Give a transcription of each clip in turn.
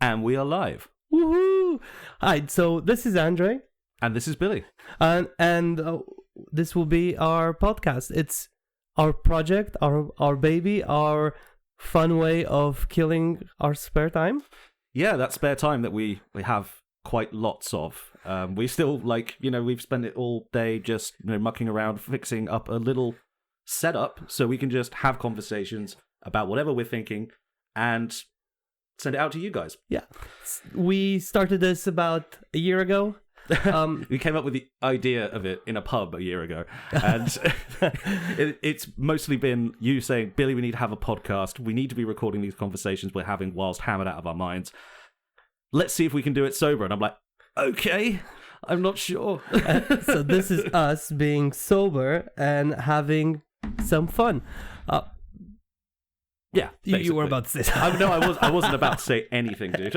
And we are live. Woohoo! Hi, so this is Andre. And this is Billy. And this will be our podcast. It's our project, our baby, our fun way of killing our spare time. Yeah, that spare time that we have quite lots of. We still, we've spent it all day just mucking around, fixing up a little setup so we can just have conversations about whatever we're thinking and send it out to you guys. Yeah. We started this about a year ago. We came up with the idea of it in a pub a year ago, and it's mostly been you saying, Billy, we need to have a podcast. We need to be recording these conversations we're having whilst hammered out of our minds. Let's see if we can do it sober. And I'm like, okay, I'm not sure. So this is us being sober and having some fun. Yeah, you were about to say something. No, I wasn't about to say anything, dude.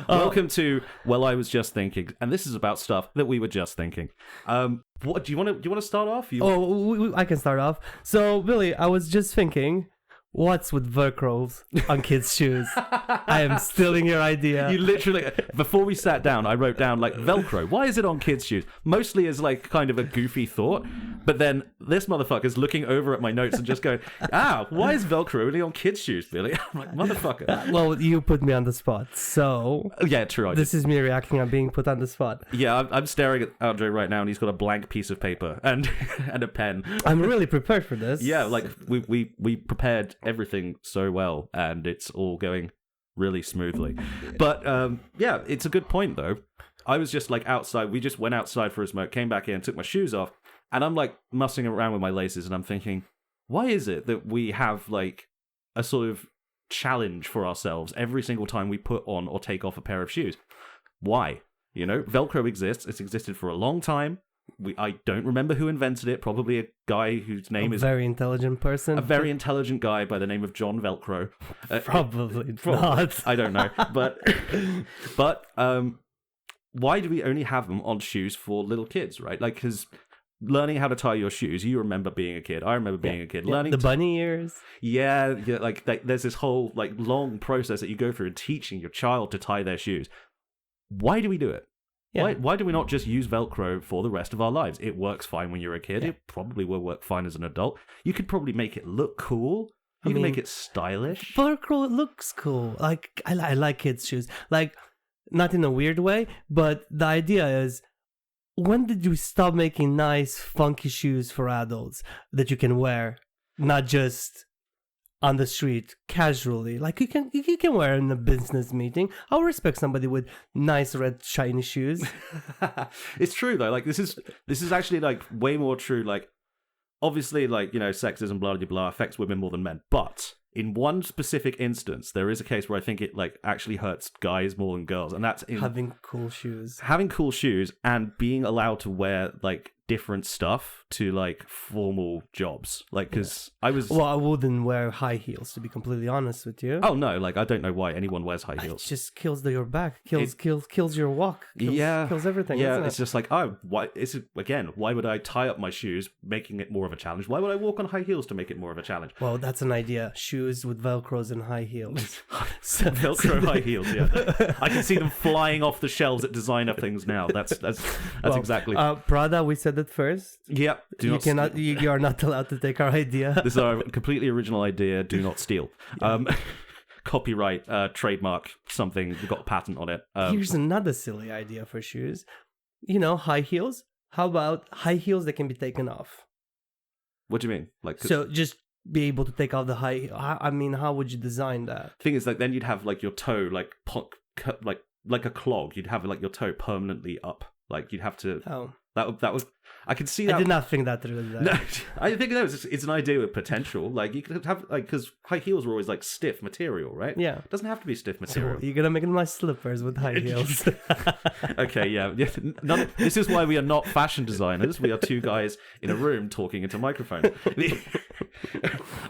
Welcome to I Was Just Thinking, and this is about stuff that we were just thinking. What do you want to start off? I can start off. So, Billy, I was just thinking, what's with Velcros on kids' shoes? I am stealing your idea. You literally, before we sat down, I wrote down Velcro. Why is it on kids' shoes? Mostly as kind of a goofy thought, but then this motherfucker's looking over at my notes and just going, why is Velcro only on kids' shoes, Billy? I'm like, motherfucker. Well, you put me on the spot, so yeah, true. This is me reacting. I'm being put on the spot. Yeah, I'm staring at Andre right now, and he's got a blank piece of paper and and a pen. I'm really prepared for this. Yeah, we prepared everything so well, and it's all going really smoothly. But yeah, it's a good point though. I was just outside. We just went outside for a smoke, came back in, took my shoes off, and I'm mussing around with my laces, and I'm thinking, why is it that we have a sort of challenge for ourselves every single time we put on or take off a pair of shoes? Why? Velcro exists. It's existed for a long time. I don't remember who invented it. Probably a guy whose name is... A very intelligent person. A very intelligent guy by the name of John Velcro. Probably not. I don't know. But why do we only have them on shoes for little kids, right? Because learning how to tie your shoes, you remember being a kid. I remember being a kid. Yeah, Learning the bunny ears. Yeah, there's this whole long process that you go through in teaching your child to tie their shoes. Why do we do it? Yeah. Why do we not just use Velcro for the rest of our lives? It works fine when you're a kid. Yeah. It probably will work fine as an adult. You could probably make it look cool. You can make it stylish. Velcro looks cool. I like kids' shoes. Not in a weird way, but the idea is, when did you stop making nice, funky shoes for adults that you can wear, not just on the street casually? You can wear in a business meeting. I'll respect somebody with nice red shiny shoes. It's true though. This is actually way more true. Obviously sexism blah blah blah affects women more than men, but in one specific instance there is a case where I think it actually hurts guys more than girls, and that's in having cool shoes and being allowed to wear different stuff to formal jobs. Because I wouldn't wear high heels, to be completely honest with you. Oh no, I don't know why anyone wears high heels. It just kills your back, kills your walk, kills everything. Yeah, it's just why is it again? Why would I tie up my shoes, making it more of a challenge? Why would I walk on high heels to make it more of a challenge? Well, that's an idea. Shoes with Velcros and high heels. Velcro high heels. Yeah, I can see them flying off the shelves at designer things now. That's exactly. Prada, we said it first. Yep. You are not allowed to take our idea. This is our completely original idea. Do not steal. Yeah. Copyright, trademark, something. We've got a patent on it. Here's another silly idea for shoes. High heels. How about high heels that can be taken off? What do you mean? So just be able to take off the high. I mean, how would you design that? Thing is, then you'd have your toe like a clog. You'd have your toe permanently up. You'd have to. Oh. That was. I could see that. I did not think that through. No, I think it's an idea with potential. You could have because high heels are always stiff material, right? Yeah, it doesn't have to be stiff material. You're gonna make my slippers with high heels. Okay, yeah. This is why we are not fashion designers. We are two guys in a room talking into microphones.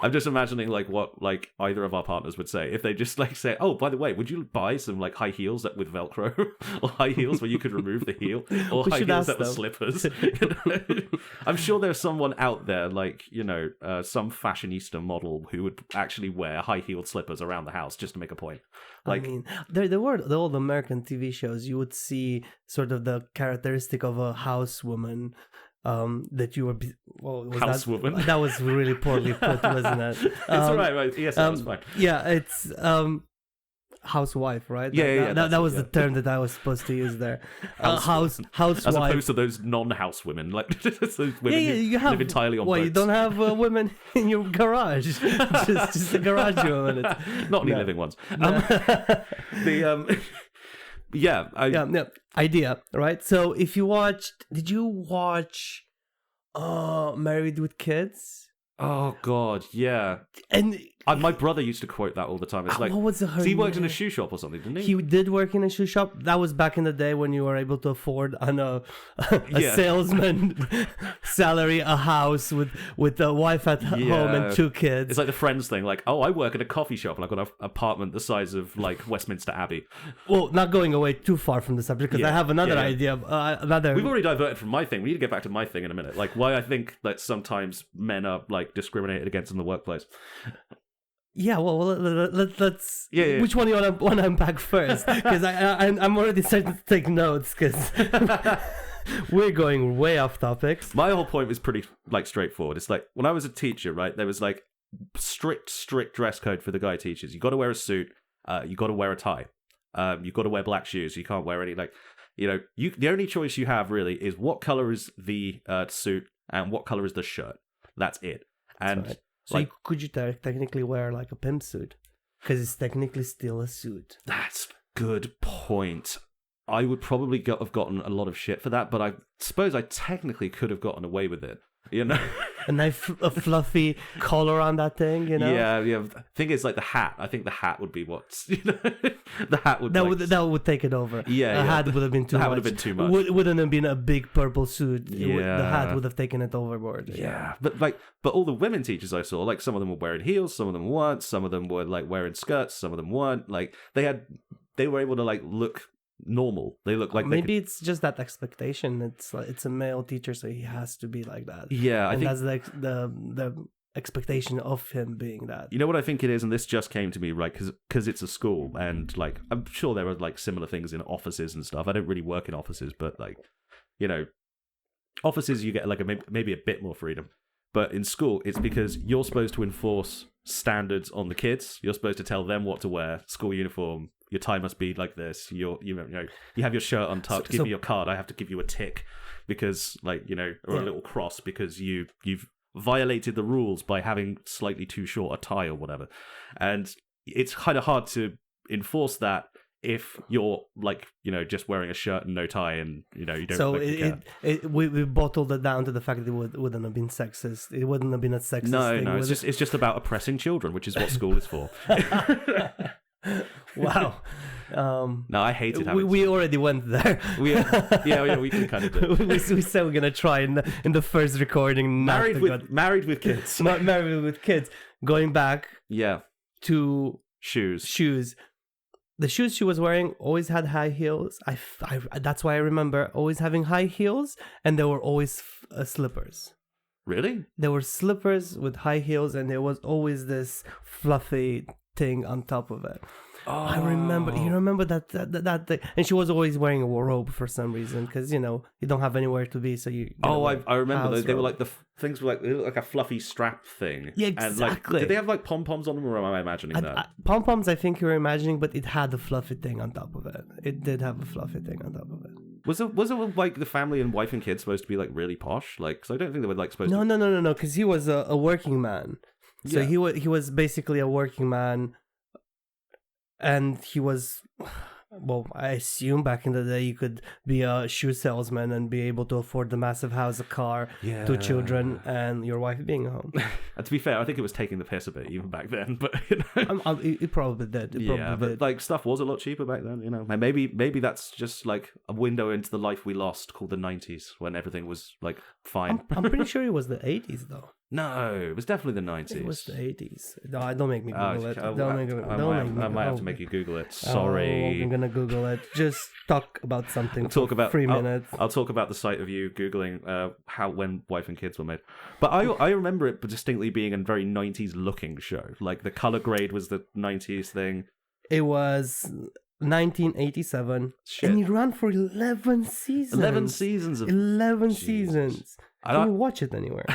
I'm just imagining what either of our partners would say if they just say, "Oh, by the way, would you buy some high heels with Velcro or high heels where you could remove the heel or high heels that were slippers?" I'm sure there's someone out there, like, some fashionista model who would actually wear high-heeled slippers around the house just to make a point. Like, I mean, there were the old American TV shows. You would see sort of the characteristic of a housewoman. That you were housewoman. That was really poorly put, wasn't it? It's all right. Yes, that was fine. Yeah, it's housewife, right? Yeah, that was the term that I was supposed to use there. Housewife, as opposed to those non-house women, like those women you have, live entirely on boats. You don't have women in your garage, just a garage woman. Not any living ones. Idea, right? So if you watched, did you watch Married with Kids? Oh God, yeah. And my brother used to quote that all the time. It's like, what was he worked in a shoe shop or something, didn't he? He did work in a shoe shop. That was back in the day when you were able to afford a salesman salary, a house with a wife at home and 2 kids. It's like the Friends thing, like, oh, I work in a coffee shop and I've got an apartment the size of like Westminster Abbey. Well, not going away too far from the subject because I have another idea. We've already diverted from my thing. We need to get back to my thing in a minute. Like why I think that sometimes men are like discriminated against in the workplace. Yeah, well, let's. Yeah. Which one do you want to unpack first? Because I'm already starting to take notes because we're going way off topics. My whole point was pretty like straightforward. It's like when I was a teacher, right? There was like strict dress code for the guy teachers. You got to wear a suit. You got to wear a tie. You got to wear black shoes. You can't wear any the only choice you have really is what color is the suit and what color is the shirt. That's it. And right. So could you technically wear like a pimp suit? Because it's technically still a suit. That's a good point. I would probably have gotten a lot of shit for that, but I suppose I technically could have gotten away with it. A fluffy collar on that thing, Yeah. Thing is, like the hat. I think the hat would be what's, the hat would that would take it over. Yeah, the hat would have been too much. The hat would have been too much. Wouldn't have been a big purple suit. Yeah. The hat would have taken it overboard. Yeah, but all the women teachers I saw, like some of them were wearing heels, some of them weren't, some of them were like wearing skirts, some of them weren't. Like they were able to like look normal. They look like maybe it's just that expectation. It's like it's a male teacher, so he has to be like that. Yeah, I think that's the expectation of him being that. You know what I think it is, and this just came to me, right? Because it's a school, and like I'm sure there are like similar things in offices and stuff. I don't really work in offices, but like offices you get like maybe a bit more freedom. But in school, it's because you're supposed to enforce standards on the kids. You're supposed to tell them what to wear, school uniform. Your tie must be like this. You have your shirt untucked. Give me your card. I have to give you a tick because, or a little cross because you've violated the rules by having slightly too short a tie or whatever. And it's kind of hard to enforce that if you're just wearing a shirt and no tie and you don't. So we bottled it down to the fact that it wouldn't have been sexist. It wouldn't have been a sexist thing. No, it's just about oppressing children, which is what school is for. Wow. No, I hated having we already went there. we kind of did. we said we're gonna try in the first recording. Married with kids. Married with kids. Going back. Yeah. To shoes. The shoes she was wearing always had high heels. That's why I remember always having high heels, and there were always slippers. Really? There were slippers with high heels, and there was always this fluffy thing on top of it. Oh. I remember. You remember that thing? And she was always wearing a robe for some reason because you don't have anywhere to be, so you. I remember those. They were like the things were like a fluffy strap thing. Yeah, exactly. Did they have like pom poms on them, or am I imagining that? Pom poms, I think you're imagining, but it had a fluffy thing on top of it. It did have a fluffy thing on top of it. Was it like the family and wife and kids supposed to be like really posh? Like, because I don't think they were like supposed. No, because he was a working man. So he was basically a working man. And he was, well, I assume back in the day you could be a shoe salesman and be able to afford the massive house, a car, 2 children, and your wife being home. And to be fair, I think it was taking the piss a bit even back then, but it probably did. But like stuff was a lot cheaper back then, Maybe that's just like a window into the life we lost called the 90s when everything was like fine. I'm pretty sure it was the 80s though. No, it was definitely the 90s. It was the 80s. No, don't make me Google it. I might have to make you Google it. Sorry. I'm gonna Google it. Just talk about something. We'll talk about 3 minutes. I'll talk about the site of you googling when Wife and Kids were made. But I remember it distinctly being a very 90s looking show. Like the color grade was the 90s thing. It was 1987, Shit. and it ran for 11 seasons. 11 seasons of 11 Jesus. seasons. I Can don't- you watch it anywhere?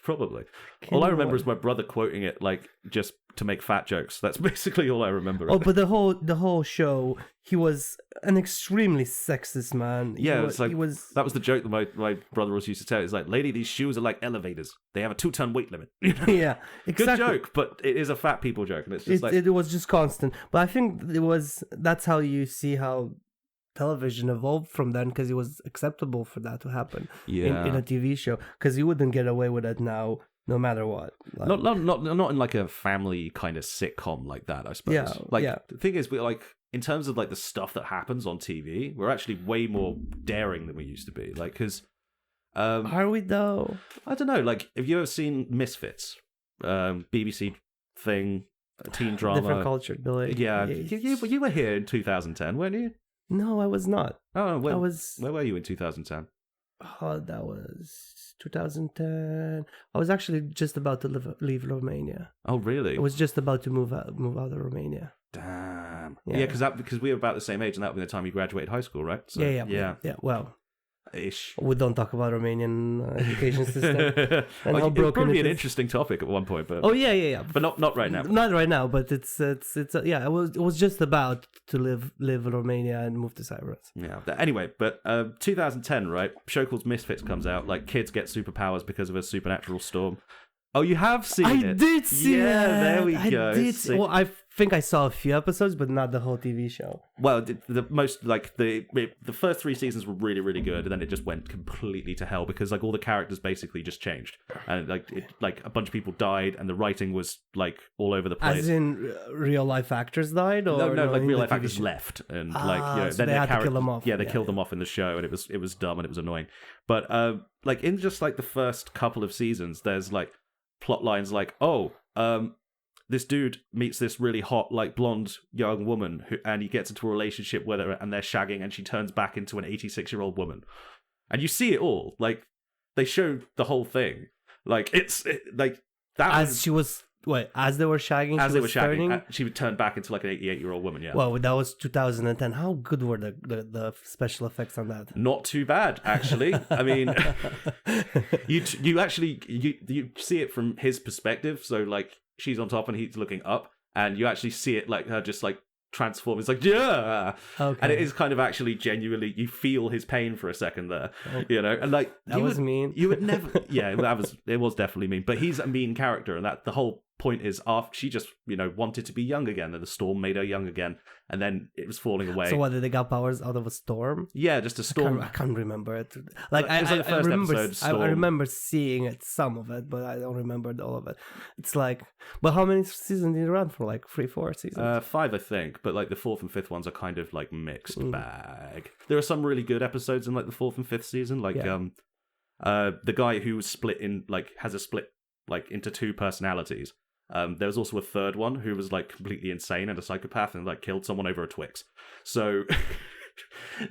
Probably. Can All I you remember watch- is my brother quoting it like just to make fat jokes. That's basically all I remember. Oh, but the whole show, he was an extremely sexist man. Yeah, he it's like was. that was the joke that my brother always used to tell. It's like, lady, these shoes are like elevators. They have a 2-ton weight limit. You know? Yeah, Good exactly. joke, but it is a fat people joke, and it's just It was just constant. But I think that's how you see how television evolved from then, because it was acceptable for that to happen in a TV show, because you wouldn't get away with it now no matter what. Like, not in like a family kind of sitcom like that, I suppose. Yeah, like yeah. the thing is, we like in terms of like the stuff that happens on TV, we're actually way more daring than we used to be. Like, because are we though? I don't know. Like, have you ever seen Misfits? BBC thing, teen drama. Different culture, Billy. Yeah, you were here in 2010, weren't you? No, I was not. Oh, I was. Where were you in 2010? Oh, that was 2010. I was actually just about to leave Romania. Oh, really? I was just about to move out of Romania. Damn. Yeah. Yeah, because we were about the same age, and that would be the time you graduated high school, right? So, Yeah. Well, ish. we don't talk about Romanian education system and how It would broken probably be it an is. interesting topic at one point, but Oh yeah. but not right now. Not right now, but it's yeah. It was just about to live in Romania and move to Cyprus. Yeah. Anyway, but 2010, right? Show called Misfits comes out. Like kids get superpowers because of a supernatural storm. Oh, you have seen it? I did see it. Yeah, there we go. I did. See- Well, I think I saw a few episodes, but not the whole TV show. Well, the most like the first 3 seasons were really really good, and then it just went completely to hell because like all the characters basically just changed, and like a bunch of people died, and the writing was like all over the place. As in real life actors died, or No, like in real the life TV actors show? left, and like So then they their had to kill characters, them off. Yeah, they killed them off in the show, and it was dumb and it was annoying. But like in just like the first couple of seasons, there's like plot lines like, this dude meets this really hot, like blonde young woman, and he gets into a relationship with her, and they're shagging, and she turns back into an 86-year-old woman, and you see it all. Like they showed the whole thing, like like that. As they were shagging, as she they were was shagging, turning. she would turn back into like an 88-year-old woman. Yeah. Well, that was 2010. How good were the special effects on that? Not too bad, actually. I mean, you actually you see it from his perspective. So like she's on top and he's looking up, and you actually see it like her just like transform. It's like yeah, Okay. and it is kind of actually genuinely you feel his pain for a second there, you know, and like That was mean. You would never, yeah, it was definitely mean, but he's a mean character, and that the whole point is after she just wanted to be young again, and the storm made her young again, and then it was falling away. So what, did they get powers out of a storm? Yeah, just a storm. I can't remember it. Like It was like the first remember, episode, Storm. I remember seeing it, some of it, but I don't remember all of it. It's like, but how many seasons did it run for? Like 3-4 seasons? 5, I think, but like the 4th and 5th ones are kind of like mixed Mm. bag. There are some really good episodes in like the 4th and 5th season, like Yeah. the guy who was split in like has a split like into 2 personalities. There was also a third one who was like completely insane and a psychopath and like killed someone over a Twix. So,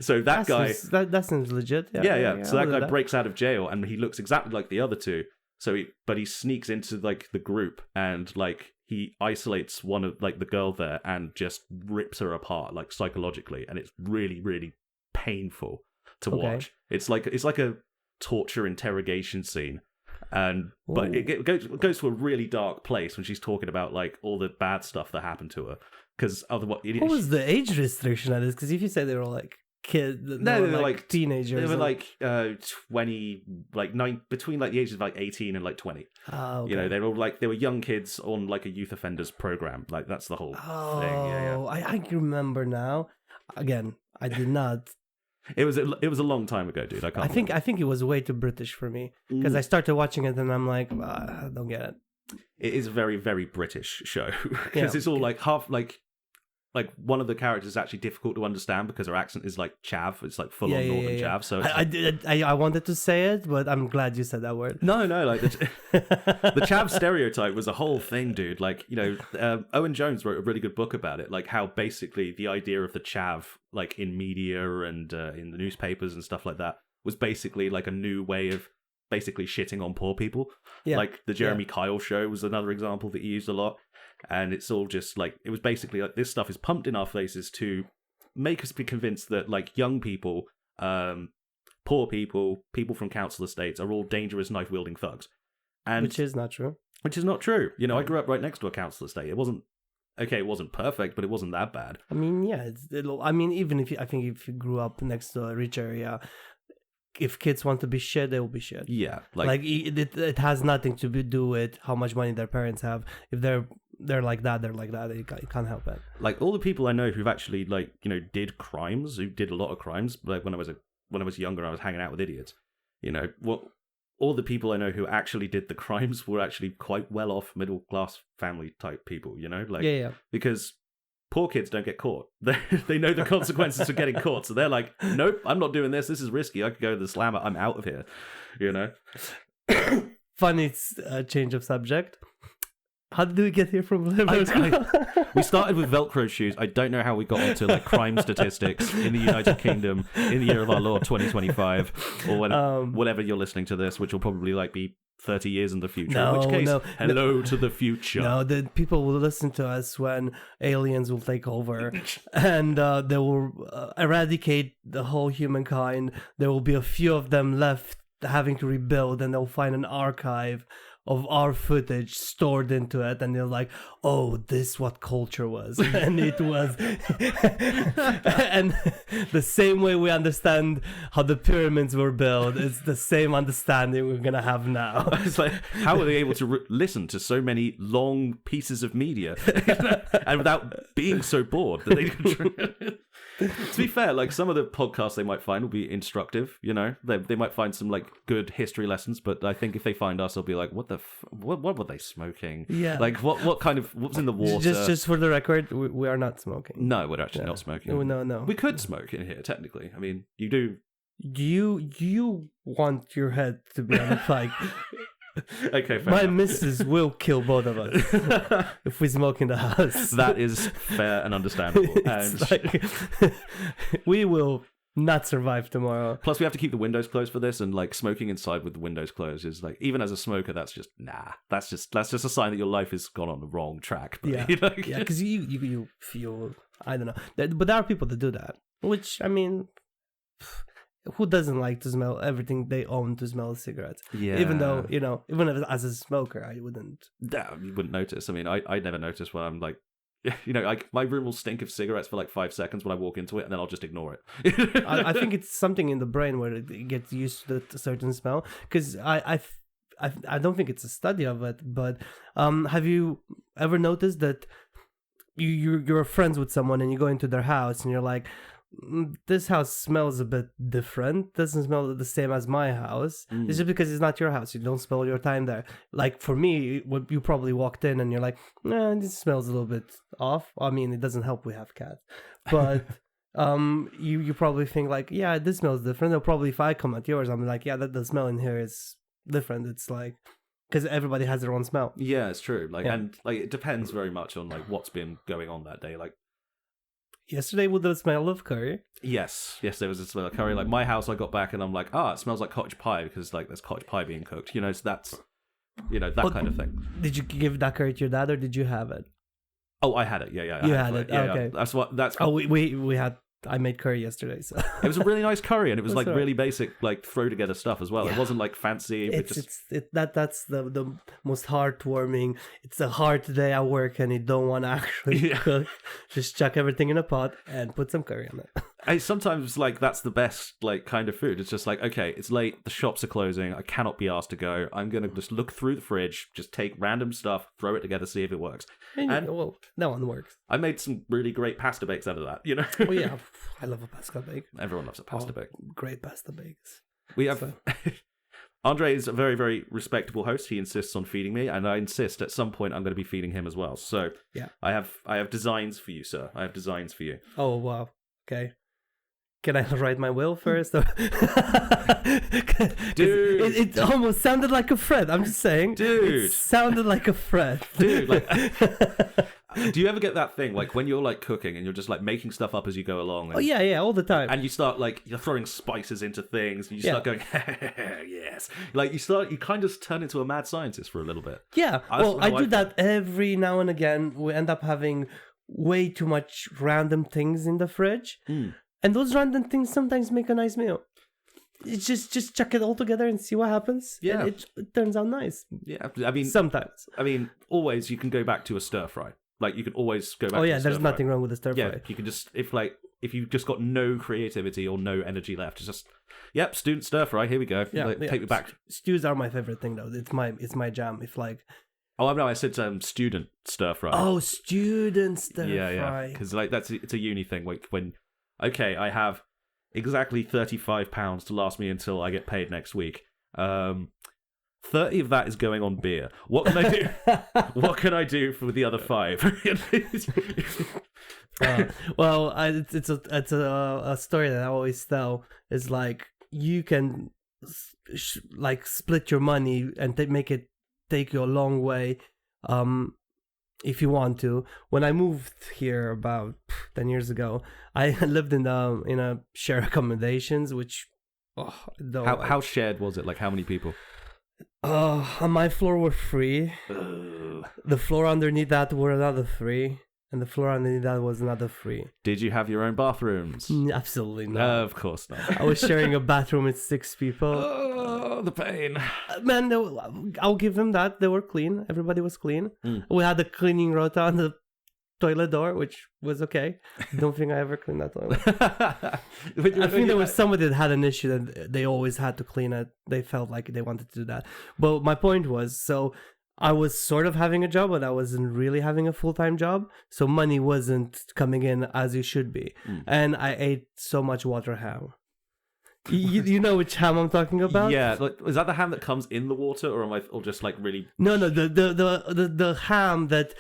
so that guy, that seems legit. yeah. So that I'll do guy breaks out of jail and he looks exactly like the other 2. So but he sneaks into like the group and like he isolates one of like the girl there and just rips her apart like psychologically, and it's really really painful to Okay. watch. It's like a torture interrogation scene. And but it goes to a really dark place when she's talking about like all the bad stuff that happened to her. Because otherwise, What was the age restriction on this? Because if you say they were like kids, No, they were like teenagers. they were like 20, like 9, between like the ages of like 18 and like 20. Okay. You know, they were all like they were young kids on like a youth offenders program. Like that's the whole thing. Yeah. I remember now. Again, I did not. It was a long time ago, dude. I think it was way too British for me because I started watching it and I'm like, I don't get it. It is a very very British show because Yeah. it's all like half like like one of the characters is actually difficult to understand because her accent is like chav. It's like full on northern chav. So it's I wanted to say it, but I'm glad you said that word. no, like the chav stereotype was a whole thing, dude. Like, you know, Owen Jones wrote a really good book about it, like how basically the idea of the chav, like in media and in the newspapers and stuff like that, was basically like a new way of basically shitting on poor people. Yeah. Like the Jeremy Kyle show was another example that he used a lot. And it's all just like, it was basically like this stuff is pumped in our faces to make us be convinced that like young people, poor people, people from council estates are all dangerous knife-wielding thugs. And which is not true. Which is not true. You know, I grew up right next to a council estate. It wasn't perfect, but it wasn't that bad. I mean, yeah, I mean, even if if you grew up next to a rich area, if kids want to be shit, they will be shit. Yeah, like it has nothing to do with how much money their parents have. If they're like that, they're like that. You can't help it. Like all the people I know who've actually like, you know, did crimes, who did a lot of crimes. Like when I was younger, I was hanging out with idiots. You know, all the people I know who actually did the crimes were actually quite well off, middle class family type people. You know, like because poor kids don't get caught. They know the consequences of getting caught, so they're like, nope, I'm not doing this. This is risky. I could go to the slammer. I'm out of here. You know. Funny change of subject. How did we get here from we started with Velcro shoes. I don't know how we got onto like crime statistics in the United Kingdom in the year of our Lord 2025, or whatever you're listening to this, which will probably like be 30 years in the future. In which case, hello to the future. No, the people will listen to us when aliens will take over and they will eradicate the whole humankind. There will be a few of them left having to rebuild, and they'll find an archive of our footage stored into it, and they're like, oh, this what culture was. And it was and the same way we understand how the pyramids were built, it's the same understanding we're gonna have now. It's like, how are they able to listen to so many long pieces of media and without being so bored that they could to be fair, like some of the podcasts they might find will be instructive, you know. They might find some like good history lessons, but I think if they find us, they'll be like, what were they smoking? Yeah, like what was in the water? Just for the record, we are not smoking. No, we're actually not smoking. No. We could smoke in here technically. I mean, you do. You want your head to be on the mic. Okay, fair my enough. missus will kill both of us if we smoke in the house. That is fair and understandable. And like, we will not survive tomorrow. Plus, we have to keep the windows closed for this, and like smoking inside with the windows closed is like, even as a smoker, that's just That's just a sign that your life has gone on the wrong track. But, yeah, you know? Yeah, because you feel, I don't know, but there are people that do that. Which, I mean, who doesn't like to smell everything they own to smell cigarettes? Yeah. Even though, you know, even as a smoker, I wouldn't. You wouldn't notice. I mean, I never notice when I'm like, you know, like my room will stink of cigarettes for like 5 seconds when I walk into it, and then I'll just ignore it. I think it's something in the brain where it gets used to a certain smell. Because I don't think it's a study of it, but have you ever noticed that you're friends with someone and you go into their house and you're like, this house smells a bit different, doesn't smell the same as my house. It's just because it's not your house, you don't spend your time there. Like for me, you probably walked in and you're like, this smells a little bit off. I mean, it doesn't help we have cats, but you probably think like, yeah, this smells different. Or probably if I come at yours, I'm like, yeah, the smell in here is different. It's like, because everybody has their own smell. Yeah, it's true. Like, and like it depends very much on like what's been going on that day. Like yesterday with the smell of curry. Yes, there was a smell of curry. Like my house, I got back and I'm like, it smells like cottage pie because like there's cottage pie being cooked. You know, so that's, you know, that kind of thing. Did you give that curry to your dad or did you have it? Oh, I had it. Yeah. You had it. Okay. Yeah. That's. Oh, we had. I made curry yesterday, so it was a really nice curry, and it was like really basic, like throw together stuff as well. Yeah. It wasn't like fancy. That's the most heartwarming. It's a hard day at work, and you don't want to actually cook. Just chuck everything in a pot and put some curry on it. And sometimes like that's the best like kind of food. It's just like, okay, it's late, the shops are closing, I cannot be asked to go. I'm gonna just look through the fridge, just take random stuff, throw it together, see if it works. And well, that one works. I made some really great pasta bakes out of that, you know. Oh yeah, I love a pasta bake. Everyone loves a pasta bake. Great pasta bakes. We have Andre is a very, very respectable host. He insists on feeding me, and I insist at some point I'm going to be feeding him as well. So Yeah. I have designs for you, sir. I have designs for you. Oh, wow. Okay. Can I write my will first? Or... Dude. It almost sounded like a threat. I'm just saying. Dude. It sounded like a threat. Dude, like, do you ever get that thing, like, when you're, like, cooking and you're just, like, making stuff up as you go along? And, Oh, yeah, all the time. And you start, like, you're throwing spices into things, and you start going, yes. Like, you kind of turn into a mad scientist for a little bit. Yeah, well, I how do that every now and again. We end up having way too much random things in the fridge. And those random things sometimes make a nice meal. It's just chuck it all together and see what happens. Yeah. And it turns out nice. Yeah, I mean... Sometimes. I mean, always you can go back to a stir fry. Like, you can always go back Oh, to yeah, a there's stir-fry. nothing wrong with the stir fry. Yeah, you can just... If you've just got no creativity or no energy left, it's just... Yep, student stir fry, here we go. Yeah, Like, take me back. Stews are my favorite thing, though. It's my jam. If like... Oh, no, I said student stir fry. Oh, student stir fry. Yeah. Because, like, it's a uni thing. Like, when... Okay, I have exactly £35 to last me until I get paid next week. 30 of that is going on beer. What can I do? What can I do for the other 5? Well, it's a story that I always tell. Is like you can like split your money and make it take you a long way, if you want to. When I moved here about 10 years ago, I lived in a shared accommodations, which how shared was it? Like, how many people? On my floor were 3. The floor underneath that were another 3, and the floor underneath that was another 3. Did you have your own bathrooms? Absolutely not. Of course not. I was sharing a bathroom with 6 people. Oh, the pain. Man, I'll give them that. They were clean. Everybody was clean. We had a cleaning rota on the toilet door, which was okay. Don't think I ever cleaned that toilet. I think there was somebody that had an issue that they always had to clean it. They felt like they wanted to do that. But my point was, so I was sort of having a job, but I wasn't really having a full-time job. So money wasn't coming in as it should be. And I ate so much water ham. You know which ham I'm talking about? Yeah, like, is that the ham that comes in the water, or just like really? No, the ham that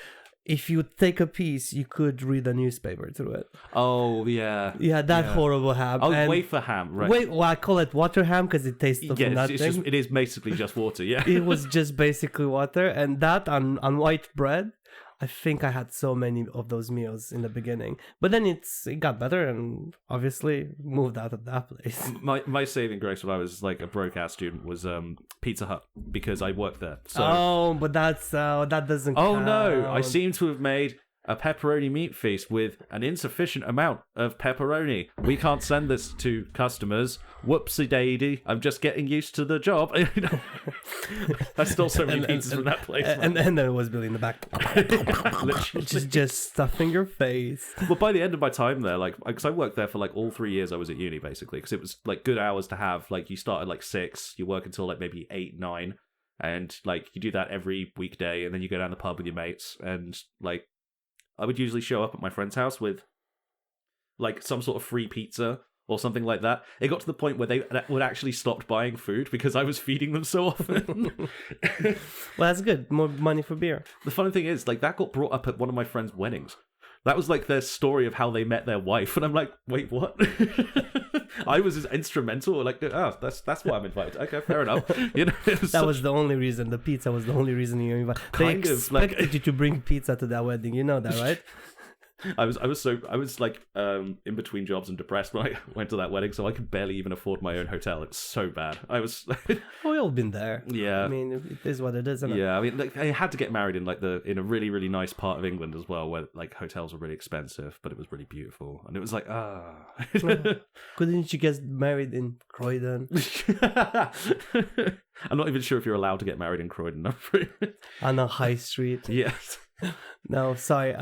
if you take a piece, you could read a newspaper through it. Oh yeah, that horrible ham. Oh, and wafer ham, right? Well, I call it water ham because it tastes of nothing. It is basically just water. Yeah, it was just basically water, and that on white bread. I think I had so many of those meals in the beginning, but then it got better, and obviously moved out of that place. My saving grace when I was like a broke ass student was Pizza Hut, because I worked there. So... Oh, but that doesn't. Oh count. no! I seem to have made a pepperoni meat feast with an insufficient amount of pepperoni. We can't send this to customers. Whoopsie daisy! I'm just getting used to the job. I stole so many pizzas from that place. And then it was Billy in the back. just stuffing your face. Well, by the end of my time there, like, because I worked there for like all 3 years I was at uni, basically, because it was like good hours to have. Like, you start at like 6, you work until like maybe 8, 9, and like you do that every weekday, and then you go down the pub with your mates, and like I would usually show up at my friend's house with like some sort of free pizza or something like that. It got to the point where they would actually stop buying food because I was feeding them so often. Well, that's good. More money for beer. The funny thing is, like, that got brought up at one of my friends' weddings. That was like their story of how they met their wife, and I'm like, wait, what? I was instrumental. Like, oh, that's why I'm invited. Okay, fair enough. You know, was the only reason. The pizza was the only reason you invited. They expected you to bring pizza to that wedding. You know that, right? I was like in between jobs and depressed when I went to that wedding, so I could barely even afford my own hotel. It's so bad. I was. We all been there. Yeah. I mean, it is what it is, isn't it? Yeah. I mean, like, I had to get married in in a really, really nice part of England as well, where like hotels were really expensive, but it was really beautiful, and it was like Couldn't you get married in Croydon? I'm not even sure if you're allowed to get married in Croydon. On a high street. Yes. No, sorry.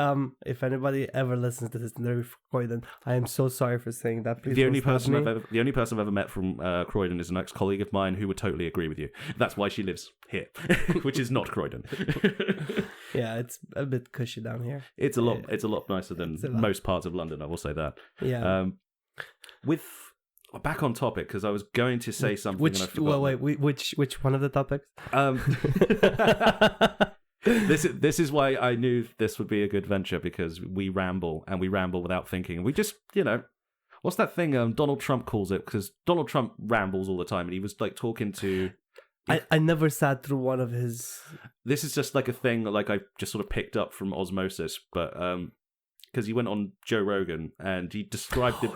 If anybody ever listens to this and they're from Croydon, I am so sorry for saying that. Please the only person I've ever met from Croydon is an ex-colleague of mine who would totally agree with you. That's why she lives here, which is not Croydon. Yeah, it's a bit cushy down here. It's a lot nicer than most parts of London. I will say that. Yeah. back on topic because I was going to say something and I forgot. Which one of the topics? This is why I knew this would be a good venture, because we ramble without thinking. We just, what's that thing Donald Trump calls it? Because Donald Trump rambles all the time, and he was like talking to. I never sat through one of his. This is just like a thing like I just sort of picked up from osmosis, but because he went on Joe Rogan and he described it.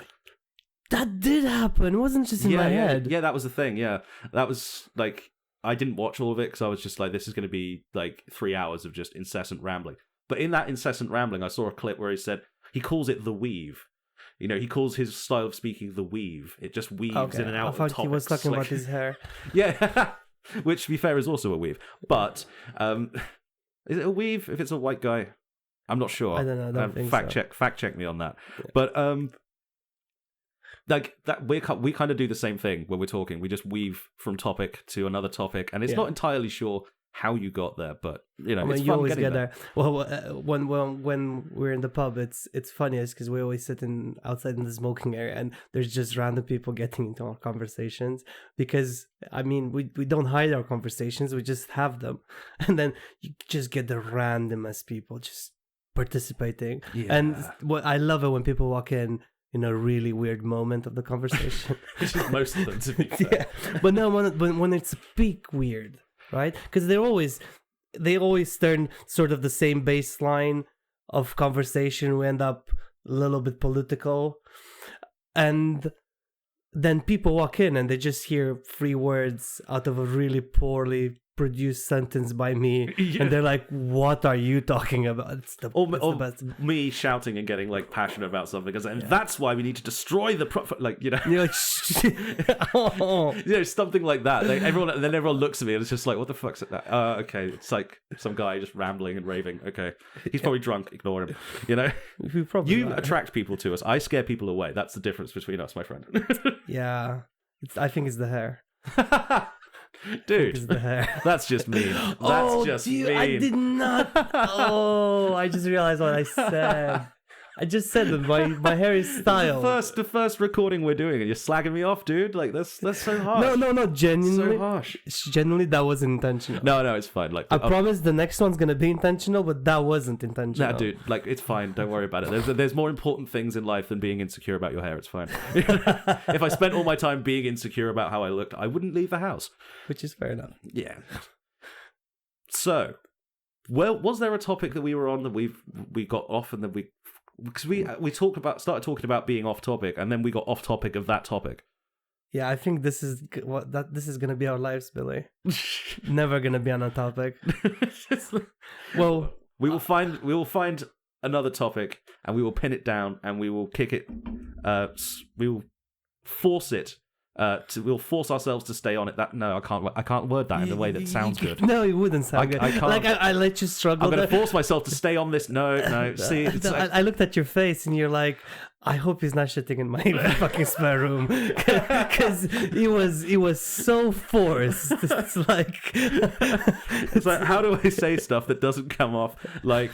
That did happen. It wasn't just in my head. Yeah, that was the thing. Yeah, that was like, I didn't watch all of it because I was just like, this is going to be like 3 hours of just incessant rambling. But in that incessant rambling, I saw a clip where he said he calls it the weave. He calls his style of speaking the weave. It just weaves in and out of topics. I thought he was talking about his hair. Yeah, which to be fair is also a weave. But is it a weave if it's a white guy? I'm not sure. I don't know. I don't think fact check me on that. Yeah. But like that, we kind of do the same thing when we're talking. We just weave from topic to another topic, and it's not entirely sure how you got there, but it's you fun always getting get there. Well, when we're in the pub, it's funniest because we always sit outside in the smoking area, and there's just random people getting into our conversations. Because we don't hide our conversations; we just have them, and then you just get the randomest people just participating. Yeah. And I love it when people walk in a really weird moment of the conversation. Which is most of them, to be fair. Yeah. But no, when it's peak weird, right? Because they always turn sort of the same baseline of conversation. We end up a little bit political. And then people walk in and they just hear 3 words out of a really poorly produced sentence by me, and they're like, what are you talking about? It's the best. Me shouting and getting like passionate about something, and that's why we need to destroy the something like that. Like everyone looks at me and it's just like, what the fuck's that? Okay, it's like some guy just rambling and raving. Okay, he's probably drunk, ignore him. You attract people to us, I scare people away. That's the difference between us, my friend. Yeah, I think it's the hair. Dude, that's just mean. That's mean. I did not. I just realized what I said. I just said that my hair is style. The first recording we're doing, and you're slagging me off, dude. Like that's so harsh. No, genuinely. So harsh. Genuinely, that wasn't intentional. No, it's fine. Like I promise, the next one's gonna be intentional, but that wasn't intentional. Nah, dude. Like it's fine. Don't worry about it. There's more important things in life than being insecure about your hair. It's fine. If I spent all my time being insecure about how I looked, I wouldn't leave the house. Which is fair enough. Yeah. So, well, was there a topic that we were on that we got off, and then because we started talking about being off topic, and then we got off topic of that topic. Yeah, I think this is gonna be our lives, Billy. Never gonna be on a topic. Well, we will find another topic, and we will pin it down, and we will kick it. We will force it. We'll force ourselves to stay on it. I can't word that in a way that sounds good. No, it wouldn't sound good. I can't. Like I let you struggle. I'm going to force myself to stay on this. No. See, I looked at your face and you're like, I hope he's not shitting in my fucking spare room, because it was so forced. It's like, how do I say stuff that doesn't come off like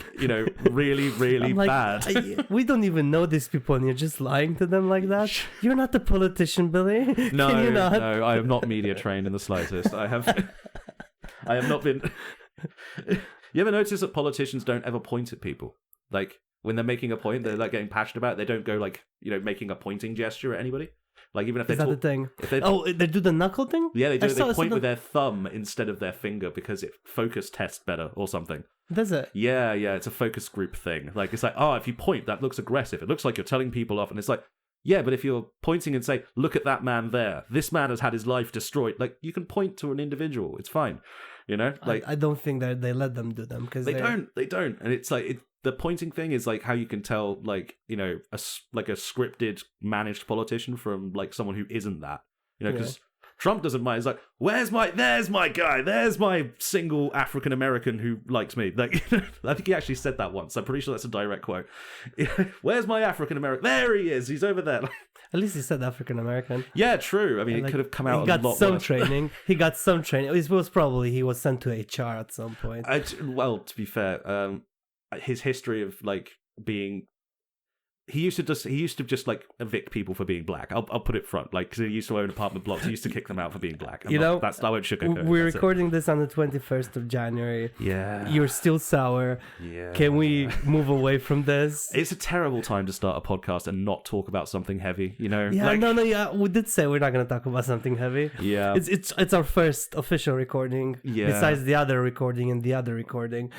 really, really bad? We don't even know these people, and you're just lying to them like that. You're not the politician, Billy. No, I am not media trained in the slightest. I have not been. You ever notice that politicians don't ever point at people? Like, when they're making a point, they're like getting passionate about it. They don't go like, making a pointing gesture at anybody. Like, even if they the thing? They do the knuckle thing? Yeah, they do. They point with their thumb instead of their finger because it focus tests better or something. Does it? Yeah. It's a focus group thing. Like, it's like, if you point, that looks aggressive. It looks like you're telling people off. And it's like, yeah, but if you're pointing and say, look at that man there. This man has had his life destroyed. Like, you can point to an individual. It's fine. Like, I don't think that they let them do them, because they don't. And it's like, the pointing thing is like how you can tell, like, a scripted, managed politician from like someone who isn't that, because Trump doesn't mind. He's like, there's my guy, there's my single African American who likes me. Like, I think he actually said that once. I'm pretty sure that's a direct quote. Where's my African American? There he is. He's over there. At least he said African American. Yeah, true. I mean, it could have come out a lot worse. He got some training. It was probably he was sent to HR at some point. Well, to be fair, his history of like being he used to just like evict people for being black. I'll put it front, like, because he used to own apartment blocks. He used to kick them out for being black. I won't sugarcoat. We're recording this on the 21st of January. Yeah, you're still sour. Yeah, can we move away from this? It's a terrible time to start a podcast and not talk about something heavy. You know? Yeah, yeah. We did say we're not going to talk about something heavy. Yeah, it's our first official recording. Yeah, besides the other recording and the other recording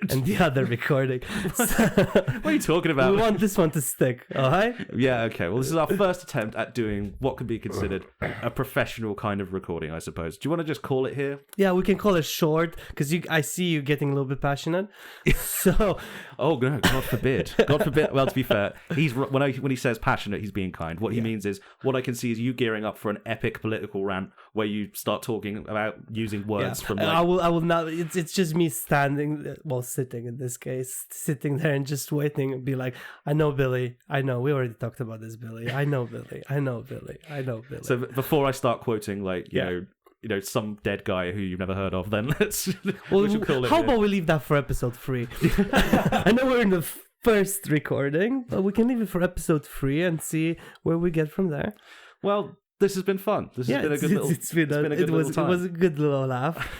and the other recording. What are you talking about? We want this one to stick. All right. Yeah, okay. Well, this is our first attempt at doing what could be considered a professional kind of recording, I suppose. Do you want to just call it here? Yeah, we can call it short, because I see you getting a little bit passionate. So, oh no, God forbid. God forbid. Well, to be fair, when he says passionate, he's being kind. What he means is, what I can see is you gearing up for an epic political rant where you start talking about using words from. Like, I will not. It's just me sitting in this case, sitting there and just waiting and be like, I know, Billy. I know. We already talked about this, Billy. I know, Billy. I know, Billy. I know, Billy. So before I start quoting, like, you know, some dead guy who you've never heard of, then let's. Well, how about we leave that for episode 3? I know we're in the first recording, but we can leave it for episode 3 and see where we get from there. Well, this has been fun. This has been a good little. It's been a good little time. It was a good little laugh.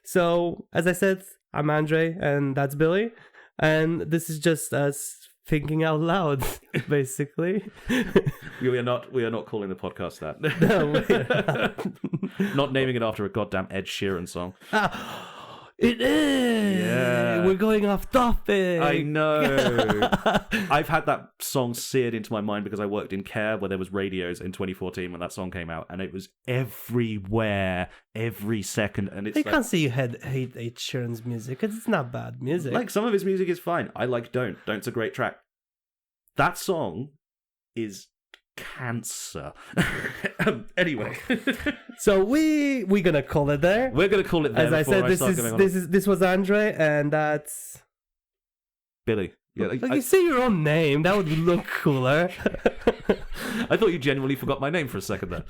So as I said, I'm Andre, and that's Billy, and this is just us thinking out loud, basically. We are not calling the podcast that. No, we're not. Not naming it after a goddamn Ed Sheeran song. It is. Yeah. We're going off topic. I know. I've had that song seared into my mind because I worked in care where there was radios in 2014 when that song came out, and it was everywhere, every second. And it's I can't say you hate Ed Sheeran's music, because it's not bad music. Like, some of his music is fine. I like Don't. Don't's a great track. That song is cancer. Anyway, so we're gonna call it there. We're gonna call it there. As I said, this was Andre, and that's Billy. Yeah, you say your own name. That would look cooler. I thought you genuinely forgot my name for a second there.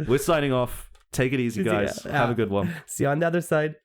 We're signing off. Take it easy, guys. Have a good one. See you on the other side.